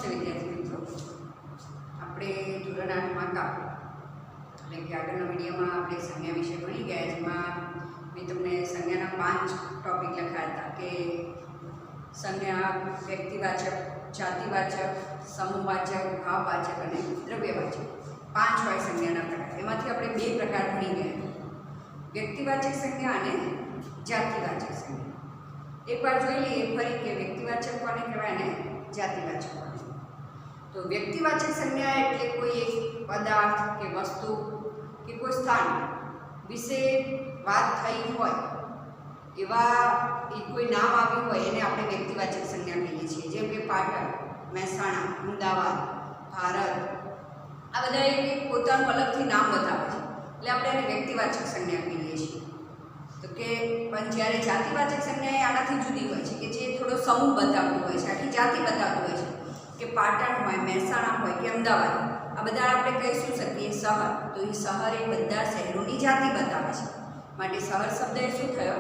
નમસ્તે વિદ્યાર્થી મિત્રો, આપણે ધોરણ 8માં કાવ્ય એટલે કે આગળના વિડીયોમાં આપણે સંજ્ઞા વિશે ભણી ગયા, જેમાં મેં તમને સંજ્ઞાના 5 ટોપિક લખ્યા હતા કે સંજ્ઞા વ્યક્તિવાચક, જાતિવાચક, સમૂહવાચક, ભાવવાચક અને દ્રવ્યવાચક 5 હોય સંજ્ઞાના પ્રકાર. એમાંથી આપણે 2 પ્રકાર ભણી ગયા, વ્યક્તિવાચક સંજ્ઞા અને જાતિવાચક સંજ્ઞા. એકવાર જોઈ લઈએ ફરી કે વ્યક્તિવાચક કોને કહેવાય અને જાતિવાચક કોને. તો વ્યક્તિવાચક સંજ્ઞા એટલે કોઈ એક પદાર્થ કે વસ્તુ કે કોઈ સ્થાન વિશે વાત થઈ હોય, એવા કોઈ નામ આવ્યું હોય એને આપણે વ્યક્તિવાચક સંજ્ઞા કહીએ છીએ. જેમ કે પાટણ, મહેસાણા, અમદાવાદ, ભારત, આ બધા એક પોતાનું અલગથી નામ બતાવે છે એટલે આપણે એને વ્યક્તિવાચક સંજ્ઞા કહીએ છીએ. તો કે પણ જ્યારે જાતિવાચક સંજ્ઞા આનાથી જુદી હોય છે કે જે થોડો સમૂહ બતાવતું હોય છે, આખી જાતિ બતાવતું હોય છે કે પાટણ હોય, મહેસાણા હોય કે અમદાવાદ, આ બધા આપણે કહીશું શકીએ શહેર. તો એ શહેર એ બધા શહેરોની જાતિ બતાવે છે, માટે શહેર શબ્દ એ શું થયો?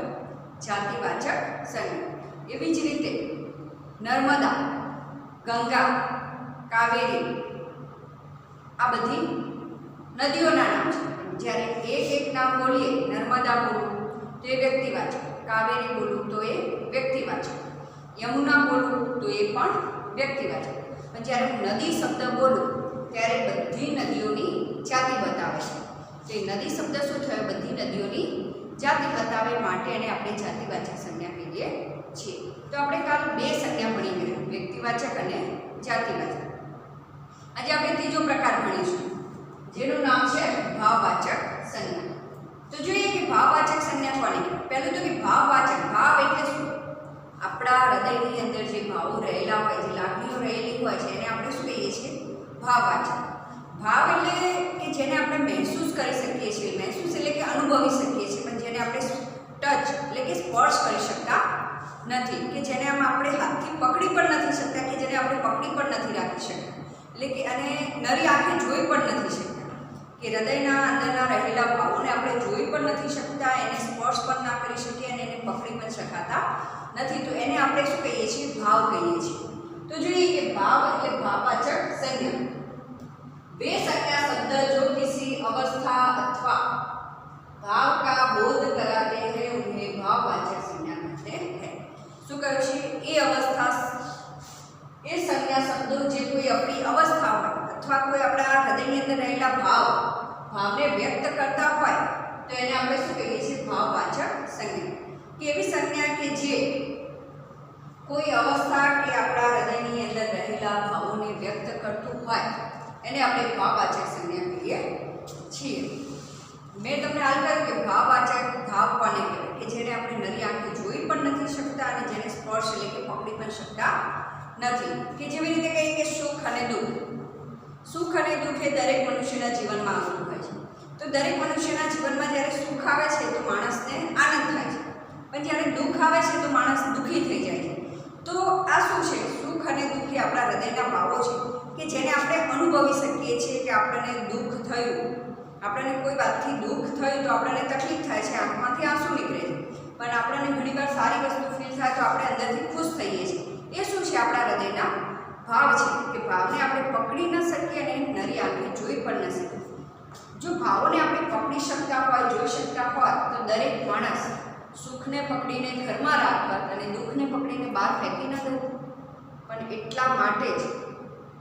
જાતિવાચક સંજ્ઞા. એવી જ રીતે નર્મદા, ગંગા, કાવેરી, આ બધી નદીઓના નામ છે. જ્યારે એક નામ બોલીએ, નર્મદા બોલું તો એ વ્યક્તિવાચક, કાવેરી બોલું તો એ વ્યક્તિવાચક, યમુના બોલું તો એ પણ વ્યક્તિવાચક. પણ જ્યારે હું નદી શબ્દ બોલું ત્યારે બધી નદીઓની જાતિ બતાવે છે. તો એ નદી શબ્દ શું થયો? બધી નદીઓની જાતિ બતાવે, માટે એને આપણે જાતિવાચક સંજ્ઞા કહીએ છીએ. તો આપણે કાલ 2 સંજ્ઞા ભણી ગયા, વ્યક્તિવાચક અને જાતિવાચક. આજે આપણે ત્રીજો પ્રકાર ભણીશું, જેનું નામ છે ભાવવાચક સંજ્ઞા. તો જોઈએ કે ભાવવાચક સંજ્ઞા કોને કહેવાય. પહેલું તો કે ભાવવાચક, ભાવ એટલે શું? આપણા હૃદયની અંદર જે ભાવો રહેલા હોય, જે લાગણીઓ રહેલી હોય છે, એને આપણે શું કહીએ છીએ? ભાવવાચક. ભાવ એટલે કે જેને આપણે મહેસૂસ કરી શકીએ છીએ, મહેસૂસ એટલે કે અનુભવી શકીએ છીએ, પણ જેને આપણે ટચ એટલે કે સ્પર્શ કરી શકતા નથી, કે જેને આમ આપણે હાથથી પકડી પણ નથી શકતા, કે જેને આપણે પકડી પણ નથી રાખી શકતા, એટલે કે અને નરી આંખે જોઈ પણ નથી શકતા, કે હૃદયના અંદરના રહેલા ભાવોને આપણે જોઈ પણ નથી શકતા, એને સ્પર્શ પણ ના કરી શકીએ અને એને પકડી પણ શકાતા નથી. તો એને આપણે શું કહીએ છીએ? ભાવ કહીએ છીએ. તો જોઈએ કે ભાવ એટલે ભાવવાચક संज्ञा. 2 संज्ञा शब्द जो किसी अवस्था अथवा भाव का बोध कराते हैं उन्हें भाववाचक संज्ञा कहते हैं. શું કહ્યું છે? એ અવસ્થા, એ સંજ્ઞા શબ્દો જે કોઈ આપણી અવસ્થા હોય અથવા કોઈ આપણા હૃદયની અંદર રહેલા ભાવને વ્યક્ત કરતા હોય તો એને આપણે શું કહીએ છીએ? ભાવવાચક સંજ્ઞા. કે એવી સંજ્ઞા કે જે કોઈ અવસ્થા કે આપણા હૃદયની અંદર રહેલા ભાવોને વ્યક્ત કરતું હોય એને આપણે ભાવવાચક સંજ્ઞા કહીએ છીએ. મેં તમને હાલ કહ્યું કે ભાવવાચક ભાવ કોને કહેવાય? કે જેને આપણે નરી આંખે જોઈ પણ નથી શકતા અને જેને સ્પર્શ એટલે કે પકડી પણ શકતા નથી. કે જેવી રીતે કહીએ કે સુખ અને દુઃખ. સુખ અને દુઃખ એ દરેક મનુષ્યના જીવનમાં આવતું હોય છે. તો દરેક મનુષ્યના જીવનમાં જ્યારે સુખ આવે છે તો માણસને આનંદ થાય છે, પણ જ્યારે દુઃખ આવે છે તો માણસ દુઃખી થઈ જાય છે. તો આ શું છે? સુખ અને દુઃખ એ આપણા હૃદયના ભાવો છે કે જેને આપણે અનુભવી શકીએ છીએ. કે આપણને દુઃખ થયું, આપણને કોઈ વાતથી દુઃખ થયું તો આપણને તકલીફ થાય છે, આંખમાંથી આંસુ નીકળે છે, પણ આપણને ઘણીવાર સારી વસ્તુ ફીલ થાય તો આપણે અંદરથી ખુશ થઈએ છીએ. એ શું છે? આપણા હૃદયના ભાવ છે. કે ભાવને આપણે પકડી ન શકીએ અને નરી આંખે જોઈ પણ ન શકીએ. જો ભાવોને આપણે પકડી શકતા હોય, જોઈ શકતા હોય તો દરેક માણસ સુખને પકડીને ઘરમાં રાખત અને દુઃખને પકડીને બહાર ફેંકી ન દે. પણ એટલા માટે જ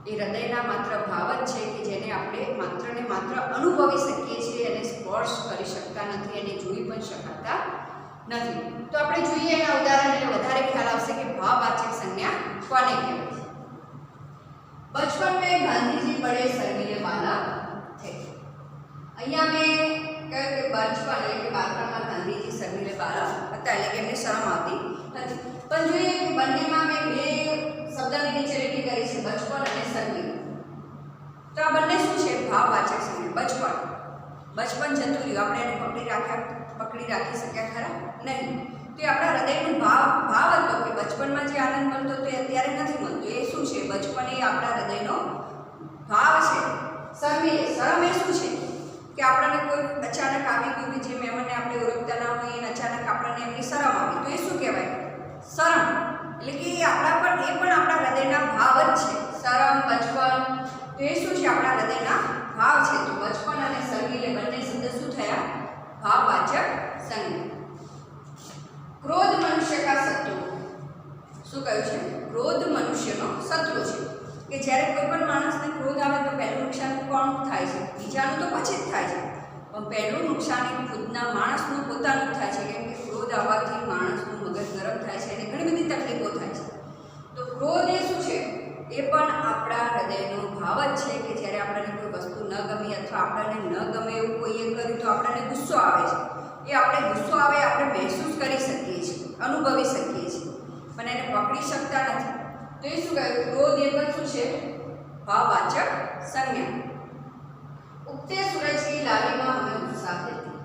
એ હૃદયના માત્ર ભાવ જ છે કે જેને આપણે માત્ર ને માત્ર અનુભવી શકીએ છીએ અને સ્પર્શ કરી શકતા નથી અને જોઈ પણ શકાતા નથી. તો આપણે જોઈએ એના ઉદાહરણ એટલે વધારે ખ્યાલ આવશે કે ભાવવાચક સંજ્ઞા કોને કહેવાય. बचपन में गांधी जी बड़े शर्मीले बालक थे. અહીંયા મેં કહ્યું કે બચપન એટલે કે બાળપણમાં ગાંધીજી શર્મીલે બાલક હતા, એટલે કે એમને શરમ આવતી હતી. પણ જોઈએ કે બંનેમાં મેં 2 શબ્દની નીચે લીટી કરી છે, બચપન અને શર્મીલ. તો આ બંને શું છે? ભાવવાચક સંજ્ઞા. બચપન જતું રહ્યું, આપણે એને પકડી રાખી શક્યા ખરા? નહીં. તો એ આપણા હૃદયનો ભાવ હતો કે બચપનમાં જે આનંદ મળતો તો એ અત્યારે નથી મળતો. એ શું છે? બચપન એ આપણા હૃદયનો ભાવ છે. શરમ એ શું છે? કે આપણને કોઈ અચાનક આવી ગયું કે જે મહેમાનને આપણે ઓળખતા ના હોય અને અચાનક આપણને એમની શરમ આવી, તો એ શું કહેવાય? શરમ. એટલે કે એ આપણા પણ આપણા હૃદયના ભાવ જ છે. શરમ, કહ્યું છે? ક્રોધ મનુષ્યનો શત્રુ છે. કે જ્યારે કોઈ પણ માણસને ક્રોધ આવે તો પહેલું નુકસાન કોણ થાય છે? બીજાનું તો પછી જ થાય છે, પણ પહેલું નુકસાન એ ખુદના માણસનું પોતાનું થાય છે. કેમ કે ક્રોધ આવવાથી માણસનું મગજ ગરમ થાય છે અને ઘણી બધી તકલીફો થાય છે. તો ક્રોધ એ શું છે? એ પણ આપણા હૃદયનો ભાવ જ છે કે જ્યારે આપણને કોઈ વસ્તુ ન ગમી અથવા આપણને ન ગમે એવું કોઈએ કર્યું તો આપણને ગુસ્સો આવે છે. એ આપણે ગુસ્સો આવે આપણે મહેસૂસ કરી શકીએ છીએ, અનુભવી શકીએ છીએ, પણ એને પકડી શકતા નથી. તો એ શું કહ્યું? ક્રોધ એ પણ શું છે? ભાવવાચક સંજ્ઞા. ઉગતે સૂરજ की लालिमा हमें उत्साह देती है.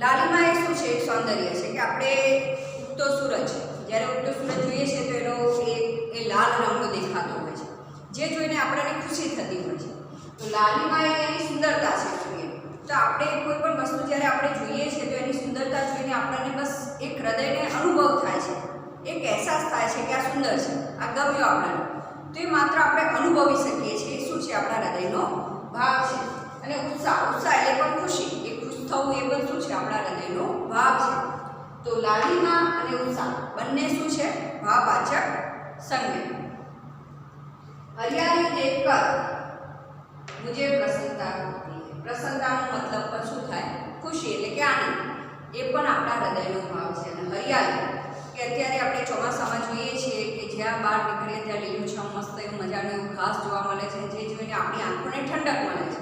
લાલિમા એ શું છે? એક સૌંદર્ય છે કે આપણે ઉગતો સૂરજ, જ્યારે ઉગતો સૂરજ જોઈએ છે તો એનો એ લાલ રંગ દેખાતો હોય છે, જે જોઈને આપણને ખુશી થતી હોય છે. તો લાલિમા એ એની સુંદરતા છે. જોઈએ તો આપણે કોઈ પણ વસ્તુ જ્યારે આપણે જોઈએ છીએ તો એની સુંદરતા જોઈને આપણને બસ એક હૃદયને અનુભવ થાય છે, એક અહેસાસ થાય છે કે આ સુંદર છે, આ ગમ્યો આપણને. તો એ માત્ર આપણે અનુભવી શકીએ છીએ. એ શું છે? આપણા હૃદયનો ભાવ છે. અને ઉત્સાહ એટલે પણ ખુશી, એ ખુશ થવું એ પણ શું છે? આપણા હૃદયનો ભાવ છે. તો લાલિમા અને ઉત્સાહ બંને શું છે? ભાવવાચક સંજ્ઞા. હરિયાળી દેખકર મુझे प्रसन्नता होती है. प्रसन्नताનો મતલબ પણ શું થાય? ખુશી એટલે કે આનંદ. એ પણ આપણા હૃદયનો ભાવ છે. અને હરિયાળી કે અત્યારે આપણે ચોમાસામાં જોઈએ છીએ કે જ્યાં બહાર નીકળીએ ત્યાં લીલુંછમ મસ્ત એવું મજાનું એવું ઘાસ જોવા મળે છે, જે જોઈને આપણી આંખોને ઠંડક મળે છે.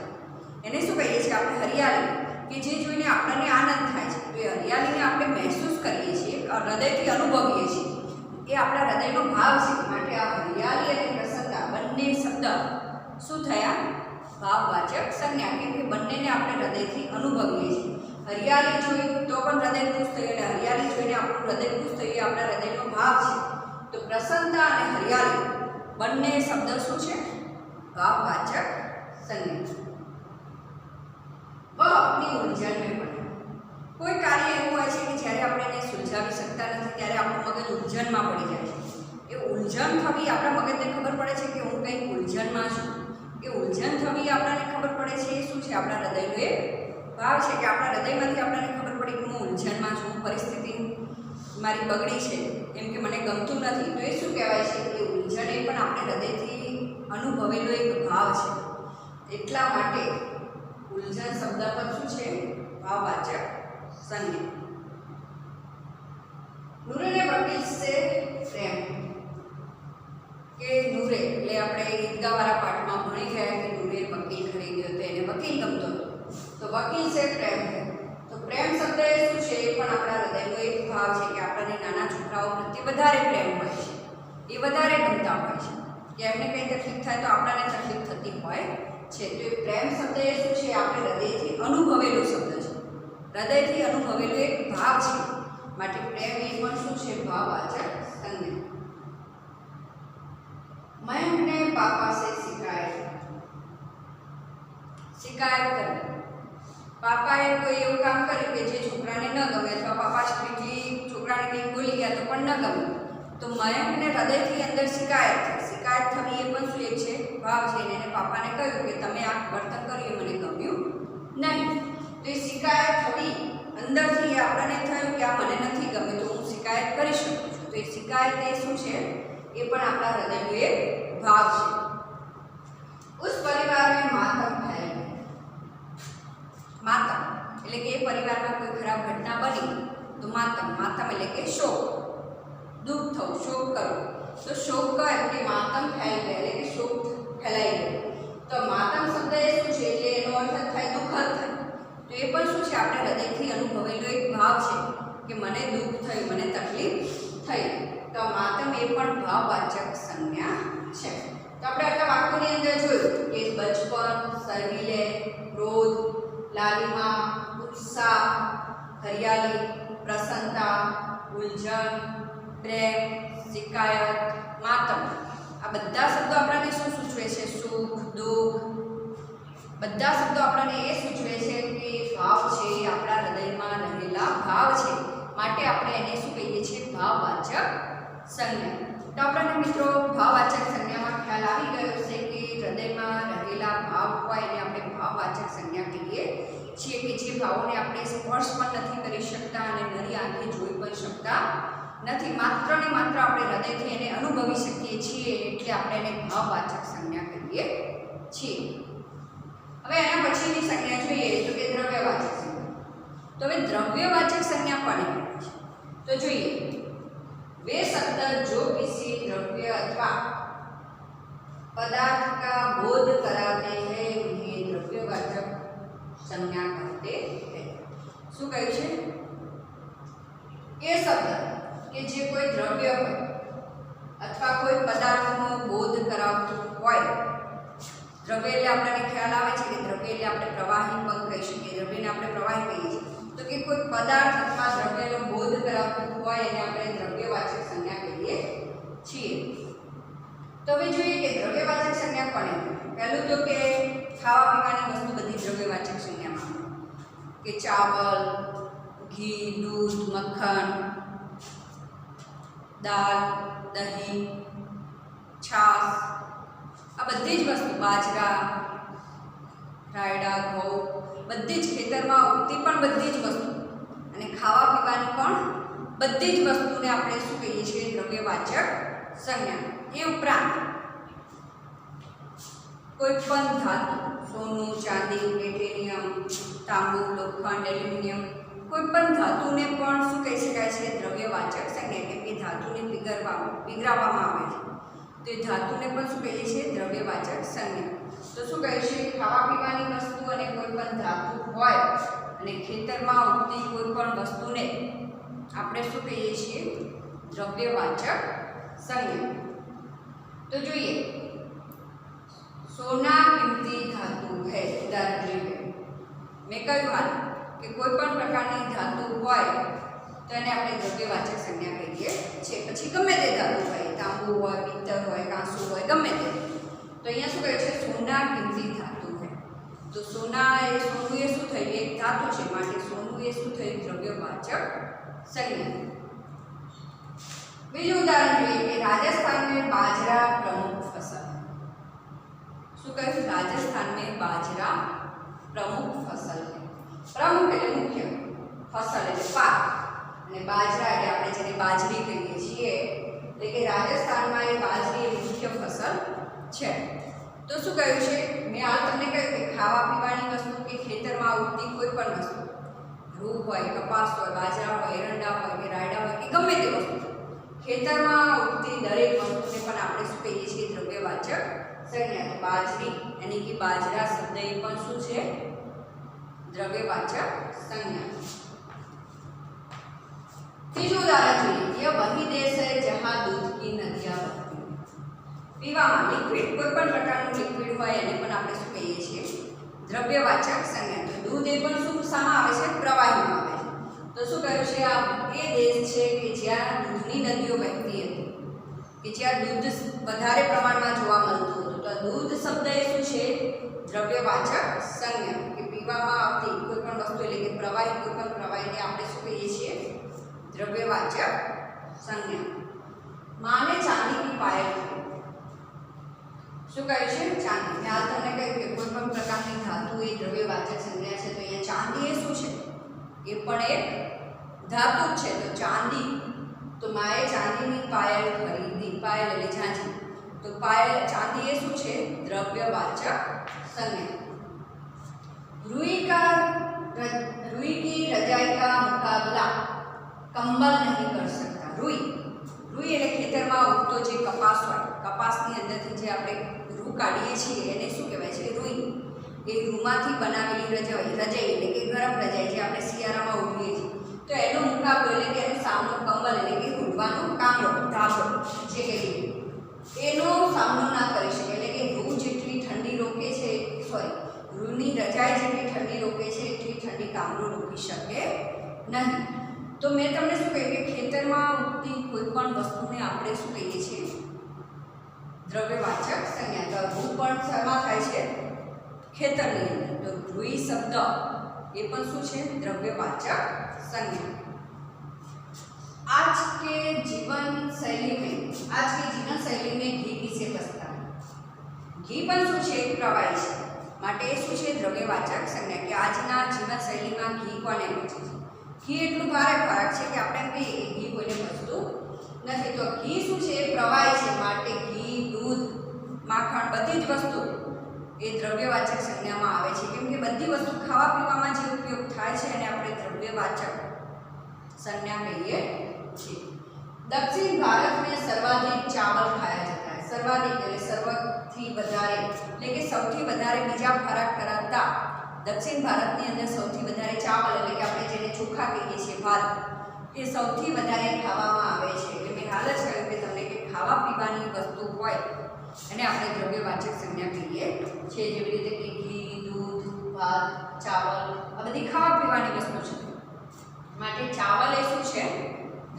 એને શું કહીએ છીએ આપણે? હરિયાળી. કે જે જોઈને આપણને આનંદ થાય છે. તો એ હરિયાળીને આપણે મહેસૂસ કરીએ છીએ, હૃદયથી અનુભવીએ છીએ. એ આપણા હૃદયનો ભાવ છે. માટે આ હરિયાળી અને પ્રસન્નતા બંને શબ્દ શું થયા? ભાવવાચક સંજ્ઞા. કેમ કે બંનેને આપણે હૃદયથી અનુભવીએ છીએ. હરિયાળી જોઈ તો પણ હૃદય ખુશ થયું અને હરિયાળી જોઈને આપણું હૃદય ખુશ થયું. એ આપણા હૃદયનો ભાવ છે. તો પ્રસન્નતા અને હરિયાળી બંને શબ્દ શું છે? ભાવવાચક સંજ્ઞા. वह अपनी उलझन में पड़े. કોઈ કાર્ય એવું હોય છે કે જ્યારે આપણે એને સુલઝાવી શકતા નથી ત્યારે આપણું મગજ ઉલઝનમાં પડી જાય છે. એ ઉલઝન થવી આપણા મગજને ખબર પડે છે કે હું કંઈક ઉલઝનમાં છું. એ ઉલઝન થવી આપણને ખબર પડે છે. એ શું છે? આપણા હૃદયનો એક ભાવ છે કે આપણા હૃદયમાંથી આપણને ખબર પડે કે હું ઉલઝનમાં છું, પરિસ્થિતિ મારી બગડી છે, એમ કે મને ગમતું નથી. તો એ શું કહેવાય છે? કે ઉલઝન એ પણ આપણે હૃદયથી અનુભવેલો એક ભાવ છે. એટલા માટે ઉલઝન શબ્દ પર શું છે? ભાવવાચક સંજ્ઞા. નૂરે ને વકીલ સે પ્રેમ. કે નૂરે એટલે આપણે ઈદગાહવાળા પાઠમાં ભણી ગયા કે નૂરે વકીલ ખરીદ્યો તો એને વકીલ ગમતો હતો. તો વકીલ સે પ્રેમ है. તો પ્રેમ શબ્દ એ શું છે? એ પણ આપણા હૃદયનો એક ભાવ છે કે આપણને નાના છોકરાઓ પ્રત્યે વધારે પ્રેમ હોય છે, એ વધારે ગમતા હોય છે કે એમને કંઈ તકલીફ થાય તો આપણને તકલીફ થતી હોય છે. તો એ પ્રેમ શબ્દ એ શું છે? આપણે હૃદયથી અનુભવેલો શબ્દ છે, હૃદયથી અનુભવેલો એક ભાવ છે. માટે પ્રેમ એ પણ શું છે? ભાવવાચક સંજ્ઞા. મયંક ને પાપા સે શિકાયત કરી. પાપાએ કોઈ એવું કામ કર્યું કે જે છોકરાને ન ગમે અથવા પાપા સ્ટ્રીટલી છોકરાને કંઈક બોલી ગયા તો પણ ન ગમે. તો મયંકને હૃદયથી અંદર શિકાયત થવી એ પણ શું એક છે? ભાવ છે. એને પાપાને કહ્યું કે તમે આ વર્તન કર્યું મને ગમ્યું નહીં. તો એ શિકાયત થવી અંદરથી આપણને થયું કે આ મને નથી ગમે તો હું શિકાયત કરી શકું છું. તો એ શિકાયત એ શું છે? એ પણ આપણા હૃદયનો એક ભાવ છે. ઉસ પરિવાર में मातम फैल गया. માતમ એટલે કે એ પરિવારમાં કોઈ ખરાબ ઘટના બની તો માતમ એટલે કે શોક, દુઃખ થવું, શોક કરવો. તો શોક એટલે કે માતમ ફેલ ગયો એટલે કે શોક ફેલાઈ ગયો. તો માતમ શબ્દ એ શું છે? એટલે એનો અર્થ થાય દુઃખ થાય. તો એ પણ શું છે? આપણે હૃદયથી અનુભવેલો એક ભાવ છે કે મને દુઃખ થયું, મને તકલીફ થઈ. તો માતમ એ પણ ભાવવાચક સંજ્ઞા છે. તો આપણે આટલા વાક્યોની અંદર જોયું કે બચપન, શર્મિલે, ક્રોધ, લાલિમા, ઉત્સાહ, હરિયાળી, પ્રસન્નતા, ઉલઝન, પ્રેમ, શિકાયત, માતમ. આ બધા શબ્દો આપણને શું સૂચવે છે? સુખ, દુઃખ. બધા શબ્દો આપણને એ સૂચવે છે કે ભાવ છે, આપણા હૃદયમાં રહેલા ભાવ છે. માટે આપણે એને શું કહીએ છીએ? ભાવવાચક સંજ્ઞા. તો આપણને મિત્રો ભાવવાચક સંજ્ઞામાં ખ્યાલ આવી ગયો છે કે હૃદયમાં રહેલા ભાવ હોય એને આપણે ભાવવાચક સંજ્ઞા કહીએ છીએ કે જે ભાવોને આપણે સ્પર્શ પણ નથી કરી શકતા અને નરી આંખે જોઈ પણ શકતા નથી, માત્ર ને માત્ર આપણે હૃદયથી એને અનુભવી શકીએ છીએ, એટલે આપણે એને ભાવવાચક સંજ્ઞા કહીએ છીએ. હવે એના પછીની સંજ્ઞા જોઈએ તો કે દ્રવ્યવાચક સંજ્ઞા. તો હવે દ્રવ્યવાચક સંજ્ઞા કોને કહેવાય છે? તો જોઈએ, वे शब्द जो किसी द्रव्य अथवा पदार्थ का बोध कराते हैं उन्हें द्रव्यवाचक संज्ञा कहते हैं. શું કહ્યું છે? એ શબ્દ કે જે કોઈ દ્રવ્ય હોય અથવા કોઈ પદાર્થનો બોધ કરાવતું હોય. દ્રવ્ય એટલે આપણને ખ્યાલ આવે છે કે દ્રવ્ય એટલે આપણે પ્રવાહી પણ કહી શકીએ, દ્રવ્યને આપણે પ્રવાહી કહીએ છીએ. તો કે કોઈ પદાર્થ અથવા દ્રવ્યનો બોધ કરાવતું હોય એને આપણે દ્રવ્યવાચક સંજ્ઞા કહીએ છીએ. તો હવે જોઈએ કે દ્રવ્યવાચક સંજ્ઞા કોને કહેવાય. પહેલું તો કે ખાવા પીવાની વસ્તુ બધી દ્રવ્યવાચક સંજ્ઞામાં આવે, કે ચાવલ, ઘી, દૂધ, મક્ખન, દાળ, દહીં, છાશ, આ બધી જ વસ્તુ, બાજરા, રાયડા, ઘઉં, બધી જ ખેતરમાં ઉગતી પણ બધી જ વસ્તુ અને ખાવા પીવાની પણ બધી જ વસ્તુને આપણે શું કહીએ છીએ? દ્રવ્યવાચક સંજ્ઞા. એ ઉપરાંત કોઈ પણ ધાતુ, સોનું, ચાંદી, પ્લેટિનિયમ, તાંબુ, લોખંડ, એલ્યુમિનિયમ, કોઈ પણ ધાતુને પણ શું કહી શકાય છે? દ્રવ્યવાચક સંજ્ઞા. કેમ કે ધાતુને પીગળવામાં આવે છે, તો એ ધાતુને પણ શું કહીએ છીએ? દ્રવ્યવાચક સંજ્ઞા. તો શું કહે છે? ખાવા પીવાની વસ્તુ અને કોઈ પણ ધાતુ હોય અને ખેતરમાં ઉગતી કોઈ પણ વસ્તુને આપણે શું કહીએ છીએ? દ્રવ્યવાચક સંજ્ઞા. તો જોઈએ, સોના કિંમતી ધાતુ है. ઉદાહરણ જોઈએ, મેં કહ્યું હાલ કે કોઈ પણ પ્રકારની ધાતુ હોય તો એને આપણે દ્રવ્યવાચક સંજ્ઞા કહીએ છીએ. પછી ગમે તે ધાતુ હોય, તાંબુ હોય, પિત્તળ હોય, કાંસુ હોય, ગમે તે. તો અહીંયા શું કહે છે? સોના કિંમતી ધાતુ है. તો સોનું એ શું થયું? એક ધાતુ છે, માટે સોનું એ શું થયું? દ્રવ્યવાચક संज्ञा. बीजू उदाहरण જોઈએ કે राजस्थान में बाजरा प्रमुख फसल. શું કહ્યું? राजस्थान में बाजरा प्रमुख फसल है. प्रमुख એટલે મુખ્ય, ફસલ એટલે પાક, અને બાજરા એટલે આપણે જેને બાજરી કહીએ છીએ, એટલે કે રાજસ્થાનમાં એ બાજરી એ મુખ્ય ફસલ છે. તો શું કહ્યું છે? મેં હાલ તમને કહ્યું કે ખાવા પીવાની વસ્તુ કે ખેતરમાં ઉગતી કોઈ પણ વસ્તુ, રૂ હોય, કપાસ હોય, બાજરા હોય, એરંડા હોય કે રાયડા હોય કે ગમે તે વસ્તુ, ખેતરમાં ઉગતી દરેક વસ્તુને પણ આપણે શું કહીએ છીએ? દ્રવ્યવાચક સંજ્ઞા. તો બાજરી यानी कि बाजरा शब्द એ પણ શું છે? દ્રવ્યવાચક संज्ञा. तीसरा उदाहरण જોઈએ, यह वही देश है जहां दूध की नदियां बहती हैं. પીવામાં લિક્વિડ, કોઈ પણ પ્રકારનું લિક્વિડ હોય એને પણ આપણે શું કહીએ છીએ? દ્રવ્યવાચક સંજ્ઞા. તો દૂધ એ પણ શું શામાં આવે છે? પ્રવાહીમાં આવે છે. તો શું કહ્યું છે? આ એ દેશ છે કે જ્યાં દૂધની નદીઓ વહેતી હતી, કે જ્યાં દૂધ વધારે પ્રમાણમાં જોવા મળતું હતું. તો દૂધ શબ્દ એ શું છે? દ્રવ્યવાચક સંજ્ઞા. કે પીવામાં આવતી કોઈ પણ વસ્તુ એટલે કે પ્રવાહી, કોઈ પણ પ્રવાહીને આપણે શું કહીએ છીએ? દ્રવ્યવાચક સંજ્ઞા. માને ચાંદીની પાયલ. શું કહ્યું છે? ચાંદી. મેં હાલ તમને કહ્યું કે કોઈ પણ પ્રકારની ધાતુ એ દ્રવ્યવાચક સંજ્ઞા છે. તો અહીંયા ચાંદી એ શું છે? એ પણ એક ધાતુ જ છે. તો ચાંદી, તો માએ ચાંદીની પાયલ ખરીદી. પાયલ એટલે ઝાંઝી. તો પાયલ, ચાંદી એ શું છે? દ્રવ્યવાચક संज्ञा. रुई की रजाई का मुकाबला कंबल नहीं कर सकता. रुई એટલે ખેતરમાં ઉગતો જે કપાસ હોય, કપાસની અંદરથી જે આપણે રૂ કાઢીએ છીએ એને શું કહેવાય છે? રૂઈ. એ રૂમાંથી બનાવેલી રજાઈ એટલે કે ગરમ રજાઈ જે આપણે શિયાળામાં ઓઢીએ છીએ, તો એનો મુકાબલો એટલે કે એનો સામનો કંબલ એટલે કે રૂડવાનો કામડો, ધાબળો જે કહીએ, એનો સામનો ના કરી શકે. એટલે કે રૂ જેટલી ઠંડી રોકે છે, રૂની રજાઈ જેટલી ઠંડી રોકે છે એટલી ઠંડી કામડો રોકી શકે નહીં. તો મેં તમને શું કહ્યું કે ખેતરમાં ઉગતી કોઈ પણ વસ્તુને આપણે શું કહીએ છીએ? દ્રવ્યવાચક સંજ્ઞા. તો રૂ પણ શેમાં થાય છે? ખેતરની અંદર. તો રૂઈ શબ્દ એ પણ શું છે? દ્રવ્યવાચક संज्ञा. आज के जीवन शैली में घी किसे बसता है? घी પણ શું છે? પ્રવાહી છે, માટે શું છે? દ્રવ્યવાચક સંજ્ઞા. કે આજના જીવન શૈલીમાં ઘી કોને બચે છે? ઘી એટલું ભારે ખોરાક છે કે આપણે એમ કહીએ કે ઘી કોઈને પચતું નથી. તો ઘી શું છે? એ પ્રવાહી છે. માટે ઘી, દૂધ, માખણ બધી જ વસ્તુ એ દ્રવ્યવાચક સંજ્ઞામાં આવે છે. કેમ કે બધી વસ્તુ ખાવા પીવામાં જે ઉપયોગ થાય છે એને આપણે દ્રવ્યવાચક સંજ્ઞા કહીએ છીએ. દક્ષિણ ભારતમાં સર્વાધિક ચાવલ ખાયા જતા है. સર્વાધિક એટલે સર્વથી વધારે એટલે કે સૌથી વધારે બીજા ખોરાક કરતા દક્ષિણ ભારતની અંદર સૌથી વધારે ચાવલ એટલે કે આપણે જેને ચોખા કહીએ છીએ, ભાત, એ સૌથી વધારે ખાવામાં આવે છે. એટલે મેં હાલ જ કહ્યું કે તમને કે ખાવા પીવાની વસ્તુ હોય અને આપણે દ્રવ્યવાચક સંજ્ઞા કહીએ છીએ. જેવી રીતે કે ઘી, દૂધ, ભાત, ચાવલ આ બધી ખાવા પીવાની વસ્તુ છે. માટે ચાવલ એ શું છે?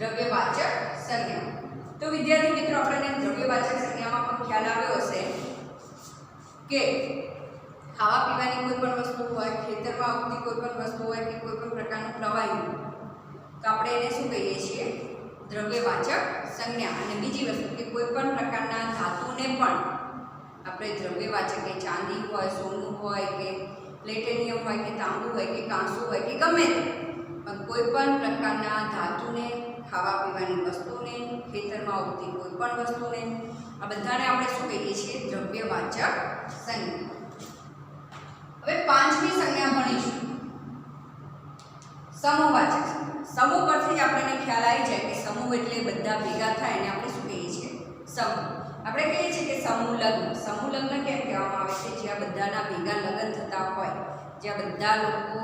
દ્રવ્યવાચક સંજ્ઞા. તો વિદ્યાર્થી મિત્રો આપણને દ્રવ્યવાચક સંજ્ઞામાં પણ ખ્યાલ આવ્યો હશે કે ખાવા પીવાની કોઈ પણ વસ્તુ હોય, ખેતરમાં ઉગતી કોઈ પણ વસ્તુ હોય કે કોઈ પણ પ્રકારનું પ્રવાહી તો આપણે એને શું કહીએ છીએ? દ્રવ્યવાચક સંજ્ઞા. અને બીજી વસ્તુ કે કોઈ પણ પ્રકારના ધાતુને પણ આપણે દ્રવ્યવાચક, કે ચાંદી હોય, સોનું હોય કે પ્લેટિનિયમ હોય કે તાંબુ હોય કે કાંસુ હોય કે ગમે તે પણ કોઈ પણ પ્રકારના ધાતુને, ખાવા પીવાની વસ્તુને, ખેતરમાં ઉગતી કોઈ પણ વસ્તુને આ બધાને આપણે શું કહીએ છીએ? દ્રવ્યવાચક સંજ્ઞા. હવે પાંચમી સંજ્ઞા ભણીશું, સમૂહવાચક સંજ્ઞા. સમૂહ પરથી જ આપણને ખ્યાલ આવી જાય કે સમૂહ એટલે બધા ભેગા થાય અને આપણે શું કહીએ છીએ? સમૂહ. આપણે કહીએ છીએ કે સમૂહ લગ્ન. સમૂહ લગ્ન કેમ કહેવામાં આવે છે? જ્યાં બધાના ભેગા લગ્ન થતા હોય, જ્યાં બધા લોકો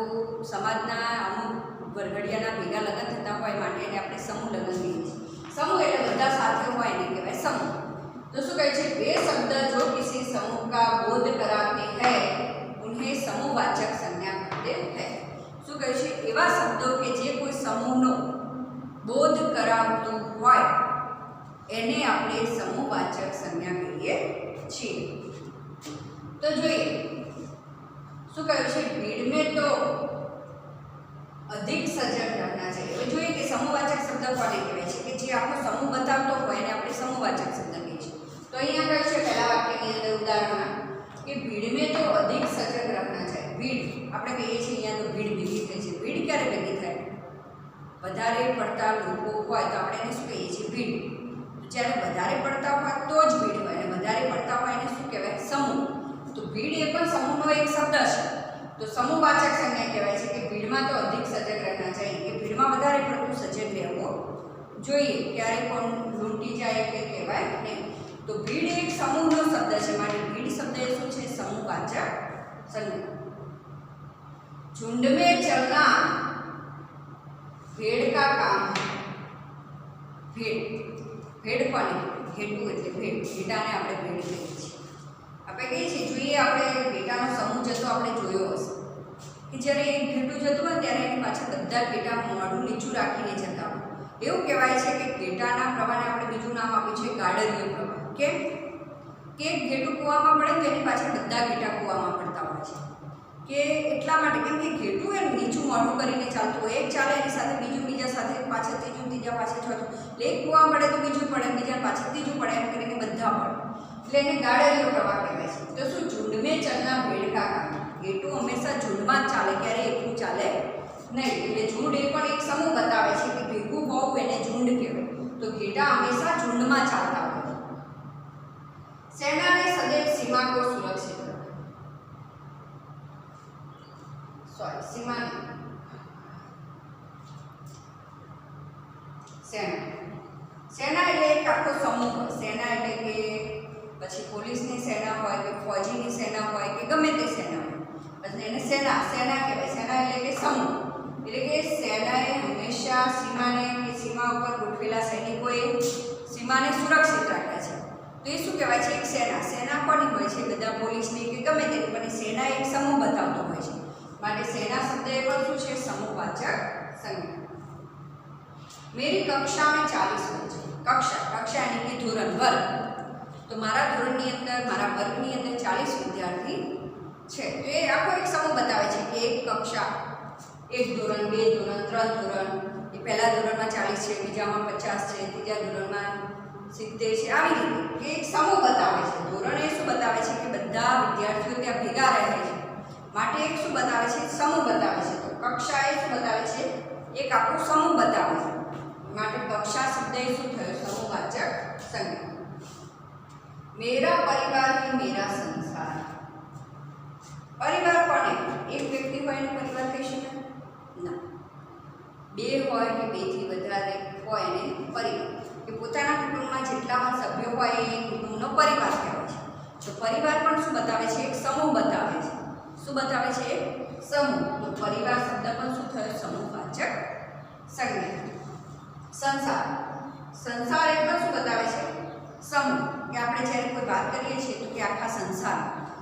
સમાજના અમુક વરઘડિયાના ભેગા લગ્ન થતા હોય માટે એને આપણે સમૂહ લગ્ન કહીએ છીએ. સમૂહ એટલે બધા સાથે હોય એને કહેવાય સમૂહ. तो શું કહે છે? वे शब्द जो किसी समूह का बोध कराते हैं उन्हें समूहवाचक संज्ञा कहते हैं. શું કહે છે? એવા શબ્દો કે જે કોઈ સમૂહનો બોધ કરાવતું હોય એને આપણે સમૂહવાચક સંજ્ઞા કહીએ છીએ. તો જોઈએ શું કહ્યું છે? ભીड़ में तो अधिक सजग रहना चाहिए. હવે જોઈએ કે સમૂહવાચક શબ્દ કોને કહેવાય છે? કે જે આખો સમૂહ બતાવતો હોય એને આપણે સમૂહવાચક શબ્દ કહીએ છીએ. તો અહીંયા કહે છે પહેલા વાક્યની અંદર ઉદાહરણમાં કે ભીड़ में तो अधिक सजग रहना चाहिए. ભીડ આપણે કહીએ છીએ અહીંયા તો ભીડ ભેગી થઈ છે. ભીડ ક્યારે ભેગી થાય? વધારે પડતા લોકો હોય તો આપણે એને શું કહીએ છીએ? ભીડ. જ્યારે વધારે પડતા હોય તો જ ભીડ હોય અને વધારે પડતા હોય એને શું કહેવાય? સમૂહ. તો ભીડ એ પણ સમૂહનો એક શબ્દ છે. તો સમૂહવાચક સંજ્ઞા કહેવાય છે કે ભીડમાં તો અધિક સજગ રહેના चाहिए. કે ભીડમાં વધારે પડતું સજગ રહેવું જોઈએ. ક્યારે કોણ લૂંટી જાય કે કહેવાય નહીં. તો ભીડ એક સમૂહનો શબ્દ છે. માટે ભીડ શબ્દ એ શું છે? સમૂહવાચક સંજ્ઞા. झुंड में चलना भेड़ का काम है. भेड़ भेड़ કોને? ઘેટું એટલે ભેડ. ભેટાને આપણે ભેડ કહીએ છીએ. આપણે કહીએ છીએ જોઈએ આપણે ઘેટાનો સમૂહ જતો આપણે જોયો હશે કે જ્યારે એક ઘેટું જતું હોય ત્યારે એની પાછળ બધા ઘેટા મોઢું નીચું રાખીને જતા હોય. એવું કહેવાય છે કે ઘેટાના પ્રવાહને આપણે બીજું નામ આપ્યું છે ગાડરિયો પ્રવાહ. કેમ કે એક ઘેટું કૂવામાં પડે તો એની પાછળ બધા ઘેટા કૂવામાં પડતા હોય છે. કે એટલા માટે કેમ કે ઘેટું એમ નીચું મોઢું કરીને ચાલતું હોય. એક ચાલે એની સાથે બીજું, બીજા સાથે પાછળ ત્રીજું, ત્રીજા પાછળ ચોથું. એટલે એક કૂવા પડે તો બીજું પડે, બીજા પાછળ ત્રીજું પડે, એમ કરીને બધા પડે. એટલે એને ગાડરિયો પ્રવાહ કહેવાય છે. તો શું? ઝુંડ में चलना भेड़ का काम. ઘેટું હંમેશા ઝુંડમાં જ ચાલે, ક્યારે એકલું ચાલે નહીં. એટલે ઝુંડ એ પણ એક સમૂહ બતાવે છે કે ભેગું હોવું એને ઝુંડ કહેવાય. તો ઘેટા હંમેશા ઝુંડમાં ચાલતા હોય. सेना ने सदैव सीमा को सुरक्षित रखा. सीमा सेना. सेना એટલે એક આખો સમૂહ. સેના એટલે કે પછી પોલીસની સેના હોય કે ફોજીની સેના હોય કે ગમે તે સેના હોય પછી એને સેના કહેવાય. સેના એટલે કે સમૂહ. એટલે કે સેનાએ હંમેશા સીમાને કે સીમા ઉપર ગોઠવેલા સૈનિકોએ સીમાને સુરક્ષિત રાખ્યા છે. તો એ શું કહેવાય છે? એક સેના. સેના કોની હોય છે? બધા પોલીસની કે ગમે તેની. પણ સેના એક સમૂહ બતાવતો હોય છે. માટે સેના શબ્દ એ પણ શું છે? સમૂહવાચક સંજ્ઞા. मेरी कक्षा में 40 बच्चे. कक्षा यानी कि धोरण, वर्ग. तो મારા ધોરણની અંદર, મારા વર્ગની અંદર 40 વિદ્યાર્થી છે. તો એ આખો એક સમૂહ બતાવે છે કે એક કક્ષા, એક ધોરણ, બે ધોરણ, ત્રણ ધોરણ. એ પહેલા ધોરણમાં 40 છે, બીજામાં 50 છે, ત્રીજા ધોરણમાં 70 છે. આવી રીતે એક સમૂહ બતાવે છે. ધોરણ એ શું બતાવે છે? કે બધા વિદ્યાર્થીઓ ત્યાં ભેગા રહે છે. માટે એક શું બતાવે છે? સમૂહ બતાવે છે. તો કક્ષા એ શું બતાવે છે? એક આખો સમૂહ બતાવે છે. માટે કક્ષા શબ્દ એ શું થયો? સમૂહવાચક સંજ્ઞા. મેરા પરિવાર ही मेरा संसार. પરિવાર પણ એક વ્યક્તિ હોય એને પરિવાર કહી શકાય? ના. બે હોય કે બેથી વધારે હોય એને પરિવાર, કે પોતાના કુટુંબમાં જેટલા પણ સભ્યો હોય એ કુટુંબનો પરિવાર કહેવાય છે. તો પરિવાર પણ શું બતાવે છે? એક સમૂહ બતાવે છે. શું બતાવે છે? સમૂહ. તો પરિવાર શબ્દ પણ શું થયો? સમૂહવાચક સંજ્ઞા. સંસાર. સંસાર એ પણ શું બતાવે છે? સમૂહ. કે આપણે જ્યારે કોઈ વાત કરીએ છીએ તો કે આખા સંસાર,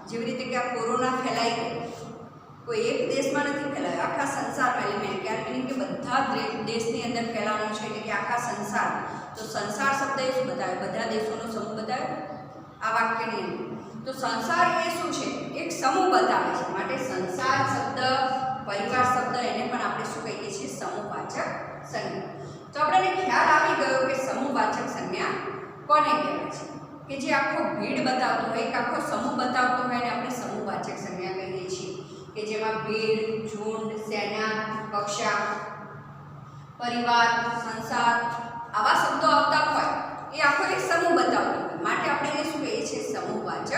જેવી રીતે કે આ કોરોના ફેલાઈ ગયો, કોઈ એક દેશમાં નથી ફેલાયો, આખા સંસારમાં. એટલે મેં ક્યારે કહ્યું કે બધા દેશની અંદર ફેલાવાનું છે, એટલે કે આખા સંસાર. તો સંસાર શબ્દ એ શું બતાવે? બધા દેશોનો સમૂહ બતાવે આ વાક્યની અંદર. તો સંસાર એ શું છે? એક સમૂહ બતાવે છે. માટે સંસાર શબ્દ, પરિવાર શબ્દ એને પણ આપણે શું કહીએ છીએ? સમૂહવાચક સંજ્ઞા. તો આપણને ખ્યાલ આવી ગયો કે સમૂહવાચક સંજ્ઞા કોને કહેવાય છે? કે જે આખો ભીડ બતાવતો હોય, એક આખો સમૂહ બતાવતો હોય ને આપણે સમૂહવાચક સંજ્ઞા કહીએ છીએ. કે જેમાં ભીડ, ઝુંડ, સેના, કક્ષા, પરિવાર, સંસાર આવા શબ્દો આવતા હોય એ આખો એક સમૂહ બતાવતો હોય. માટે આપણે એને શું કહીએ છીએ? સમૂહવાચક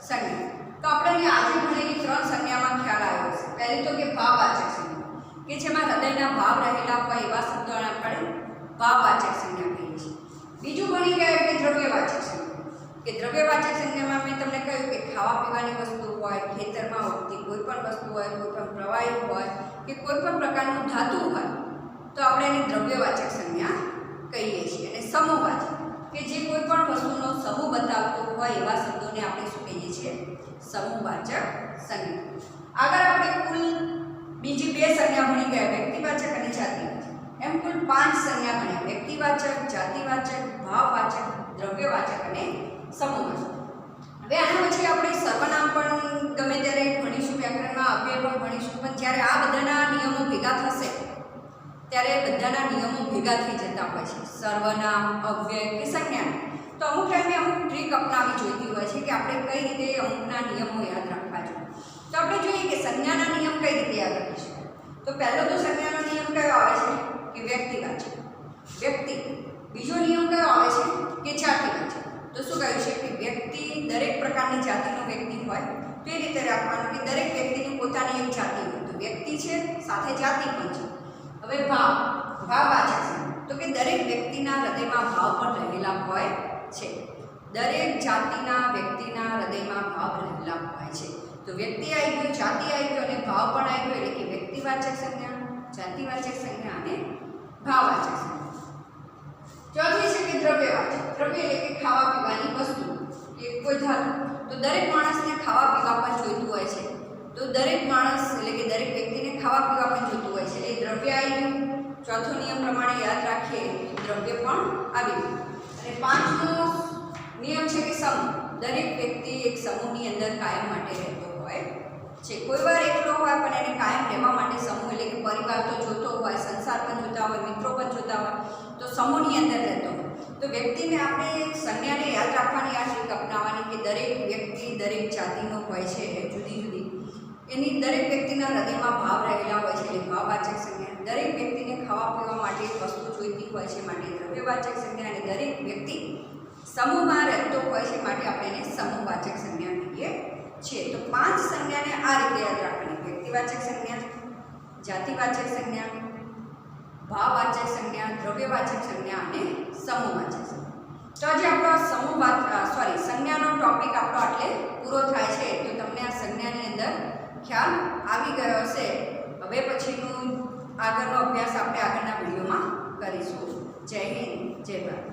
સંજ્ઞા. તો આપણે આજે ભણેલી 3 સંજ્ઞામાં ખ્યાલ આવ્યો છે. પહેલી તો કે ભાવવાચક સંજ્ઞા, કે જેમાં હૃદયના ભાવ રહેલા હોય એવા શબ્દોને આપણે ભાવવાચક સંજ્ઞા કહીએ છીએ. બીજું ભણી ગયા કે દ્રવ્યવાચક સંજ્ઞા, કે દ્રવ્યવાચક સંજ્ઞામાં મેં તમને કહ્યું કે ખાવા પીવાની વસ્તુ હોય, ખેતરમાં ઉગતી કોઈ પણ વસ્તુ હોય, કોઈ પણ પ્રવાહી હોય કે કોઈ પણ પ્રકારનું ધાતુ હોય તો આપણે એને દ્રવ્યવાચક સંજ્ઞા કહીએ છીએ. અને સમૂહવાચક, કે જે કોઈ પણ વસ્તુનો સમૂહ બતાવતો હોય એવા શબ્દોને આપણે શું કહીએ છીએ? સમૂહવાચક સંજ્ઞા. આગળ આપણે કુલ બીજી 2 સંજ્ઞા ભણી ગયા, વ્યક્તિવાચક અને જાતિવાચક. એમ કુલ 5 સંજ્ઞા ભણ્યા: વ્યક્તિવાચક, જાતિવાચક, ભાવવાચક, દ્રવ્યવાચક અને સમૂહવાચક. હવે આના પછી આપણે સર્વનામ પણ ગમે ત્યારે ભણીશું, વ્યાકરણમાં અવ્યય પણ ભણીશું. પણ જ્યારે આ બધાના નિયમો ભેગા થશે ત્યારે બધાના નિયમો ભેગા થઈ જતા હોય છે, સર્વનામ, અવ્યય કે સંજ્ઞા. તો અમુક ટાઈમે અમુક ટ્રીક અપનાવી જોઈતી હોય છે કે આપણે કઈ રીતે અમુકના નિયમો યાદ રાખવા જોઈએ. તો આપણે જોઈએ કે સંજ્ઞાના નિયમ કઈ રીતે યાદ રાખી શકાય. તો પહેલો તો સંજ્ઞાનો નિયમ કયો આવે છે? કે વ્યક્તિવાચક, વ્યક્તિ. બીજો નિયમ કયો આવે છે? કે જાતિવાચક. તો શું કહ્યું છે? કે વ્યક્તિ દરેક પ્રકારની જાતિનો વ્યક્તિ હોય તો એ રીતે રાખવાનું કે દરેક વ્યક્તિની પોતાની એક જાતિ હોય. તો વ્યક્તિ છે સાથે જાતિ પણ છે. હવે ભાવ, ભાવવાચક સંજ્ઞા, તો કે દરેક વ્યક્તિના હૃદયમાં ભાવ પણ રહેલા હોય છે. દરેક જાતિના વ્યક્તિના હૃદયમાં ભાવ રહેલા હોય છે. તો વ્યક્તિ આવી ગયું, જાતિ આવી ગયું અને ભાવ પણ આવી ગયો, એટલે કે વ્યક્તિવાચક સંજ્ઞા, જાતિવાચક સંજ્ઞા અને ભાવવાચક સંજ્ઞા. ચોથી છે કે દ્રવ્યવાચક. દ્રવ્ય એટલે કે ખાવા પીવાની વસ્તુ કે કોઈ ધાતુ. તો દરેક માણસને ખાવા પીવા પણ જોઈતું હોય છે. તો દરેક માણસ એટલે કે દરેક વ્યક્તિને ખાવા પીવા પણ જોઈતું હોય છે. એટલે દ્રવ્ય આવી ગયું. ચોથો નિયમ પ્રમાણે યાદ રાખીએ દ્રવ્ય પણ આવી ગયું. અને 5મો નિયમ છે કે સમૂહ. દરેક વ્યક્તિ એક સમૂહની અંદર કાયમ માટે રહેતો હોય છે. કોઈ વાર એકલો હોય પણ એને કાયમ રહેવા માટે સમૂહ એટલે કે પરિવાર તો જોતો હોય, સંસાર પણ જોતા હોય, મિત્રો પણ જોતા હોય, તો સમૂહની અંદર રહેતો હોય. તો વ્યક્તિને આપણે સંજ્ઞાને યાદ રાખવાની આ ટ્રીક અપનાવવાની કે દરેક વ્યક્તિ દરેક જાતિનો હોય છે, જુદી જુદી. એની દરેક વ્યક્તિના હૃદયમાં ભાવ રહેલા હોય છે એટલે ભાવવાચક સંજ્ઞા. દરેક વ્યક્તિને ખાવા પીવા માટે વસ્તુ જોઈતી હોય છે માટે દ્રવ્યવાચક સંજ્ઞા. અને દરેક વ્યક્તિ સમૂહમાં રહેતો હોય છે માટે આપણે એને સમૂહવાચક સંજ્ઞા કહીએ છીએ. તો 5 સંજ્ઞાને આ રીતે યાદ રાખવાની: વ્યક્તિવાચક સંજ્ઞા, જાતિવાચક સંજ્ઞા, ભાવવાચક સંજ્ઞા, દ્રવ્યવાચક સંજ્ઞા અને સમૂહવાચક સંજ્ઞા. તો આજે આપણો સંજ્ઞાનો ટોપિક આપણો આટલે પૂરો થાય છે. તો તમને આ સંજ્ઞાની અંદર ખ્યાલ આવી ગયો હશે. હવે પછીનું આગળનો અભ્યાસ આપણે આગળના વિડીયોમાં કરીશું. જય હિન્દ, જય ભારત.